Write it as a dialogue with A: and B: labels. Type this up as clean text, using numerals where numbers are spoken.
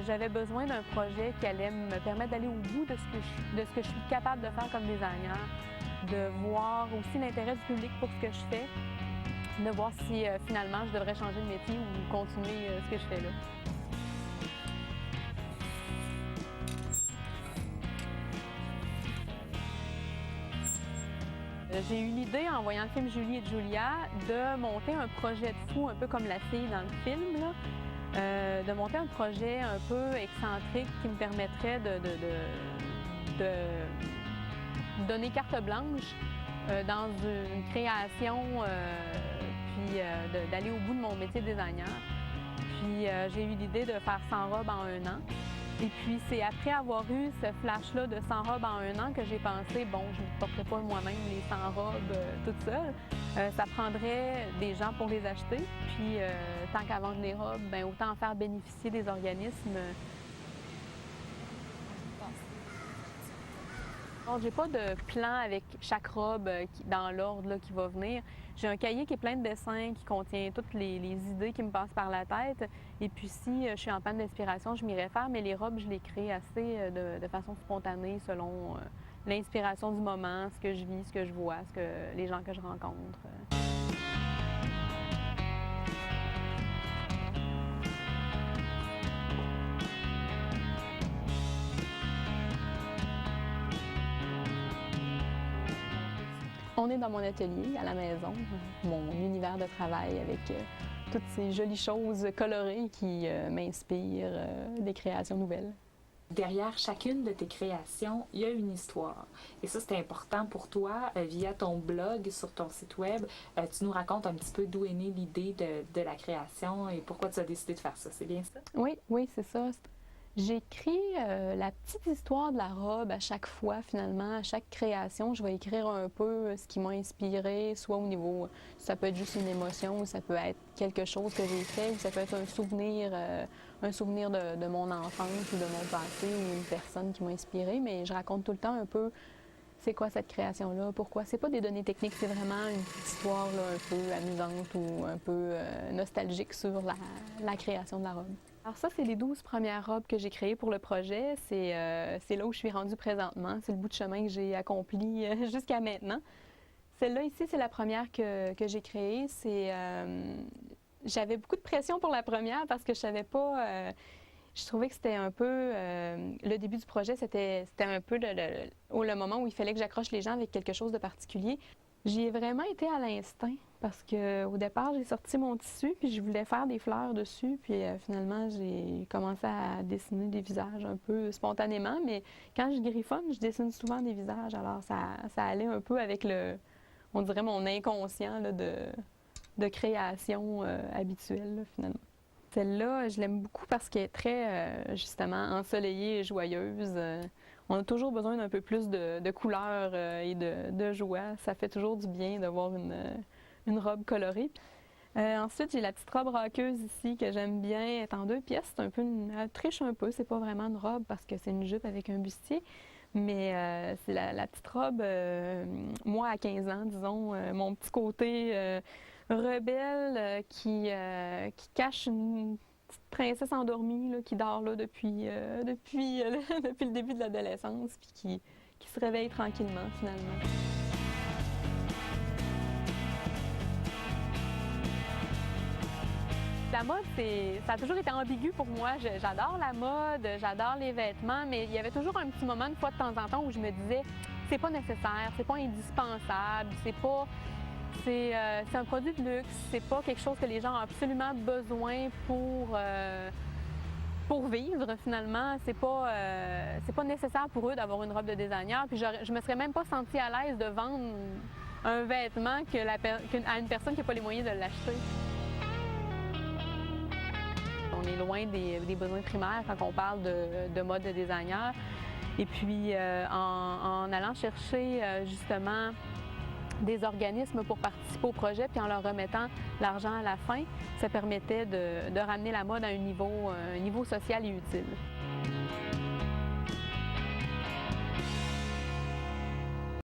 A: J'avais besoin d'un projet qui allait me permettre d'aller au bout de ce que je suis capable de faire comme designer, de voir aussi l'intérêt du public pour ce que je fais, de voir si finalement je devrais changer de métier ou continuer ce que je fais là. J'ai eu l'idée, en voyant le film Julie et Julia, de monter un projet de fou, un peu comme la fille dans le film, là. De monter un projet un peu excentrique qui me permettrait de donner carte blanche dans une création, puis d'aller au bout de mon métier de designer. Puis j'ai eu l'idée de faire 100 robes en 1 an. Et puis c'est après avoir eu ce flash-là de 100 robes en 1 an que j'ai pensé, bon, je ne porterai pas moi-même les 100 robes toute seule. Ça prendrait des gens pour les acheter. Puis tant qu'à vendre les robes, ben, autant en faire bénéficier des organismes. J'ai pas de plan avec chaque robe dans l'ordre qui va venir. J'ai un cahier qui est plein de dessins, qui contient toutes les idées qui me passent par la tête. Et puis si je suis en panne d'inspiration, je m'y réfère, mais les robes, je les crée assez de façon spontanée selon l'inspiration du moment, ce que je vis, ce que je vois, les gens que je rencontre. On est dans mon atelier à la maison, mon univers de travail avec toutes ces jolies choses colorées qui m'inspirent des créations nouvelles.
B: Derrière chacune de tes créations, il y a une histoire. Et ça, c'est important pour toi. Via ton blog, sur ton site web, tu nous racontes un petit peu d'où est née l'idée de la création et pourquoi tu as décidé de faire ça. C'est bien ça?
A: Oui, c'est ça. J'écris la petite histoire de la robe à chaque fois, finalement. À chaque création, je vais écrire un peu ce qui m'a inspiré, soit au niveau, ça peut être juste une émotion, ou ça peut être quelque chose que j'ai fait, ou ça peut être un souvenir de mon enfance ou de mon passé, ou une personne qui m'a inspiré. Mais je raconte tout le temps un peu c'est quoi cette création-là, pourquoi. C'est pas des données techniques, c'est vraiment une petite histoire là, un peu amusante ou un peu nostalgique sur la création de la robe. Alors ça, c'est les 12 premières robes que j'ai créées pour le projet. C'est là où je suis rendue présentement. C'est le bout de chemin que j'ai accompli jusqu'à maintenant. Celle-là ici, c'est la première que j'ai créée. J'avais beaucoup de pression pour la première parce que je savais pas... je trouvais que c'était un peu... le début du projet, c'était un peu le moment où il fallait que j'accroche les gens avec quelque chose de particulier. J'y ai vraiment été à l'instinct parce qu'au départ, j'ai sorti mon tissu puis je voulais faire des fleurs dessus. Puis finalement, j'ai commencé à dessiner des visages un peu spontanément. Mais quand je griffonne, je dessine souvent des visages. Alors ça allait un peu avec on dirait mon inconscient là, de création habituelle là, finalement. Celle-là, je l'aime beaucoup parce qu'elle est très, justement, ensoleillée et joyeuse. On a toujours besoin d'un peu plus de couleurs et de joie. Ça fait toujours du bien de voir une robe colorée. Ensuite, j'ai la petite robe raqueuse ici que j'aime bien. Elle est en 2 pièces. Elle triche un peu. C'est pas vraiment une robe parce que c'est une jupe avec un bustier. Mais c'est la petite robe, moi à 15 ans, disons, mon petit côté rebelle qui cache une petite princesse endormie là, qui dort là, depuis le début de l'adolescence puis qui se réveille tranquillement finalement. La mode, ça a toujours été ambigu pour moi. J'adore la mode, j'adore les vêtements, mais il y avait toujours un petit moment, une fois de temps en temps, où je me disais c'est pas nécessaire, c'est pas indispensable, c'est un produit de luxe, c'est pas quelque chose que les gens ont absolument besoin pour vivre finalement. C'est pas nécessaire pour eux d'avoir une robe de designer. Puis je me serais même pas sentie à l'aise de vendre un vêtement à une personne qui n'a pas les moyens de l'acheter. On est loin des besoins primaires quand on parle de mode de designer. Et puis, en allant chercher justement des organismes pour participer au projet, puis en leur remettant l'argent à la fin, ça permettait de ramener la mode à un niveau social et utile.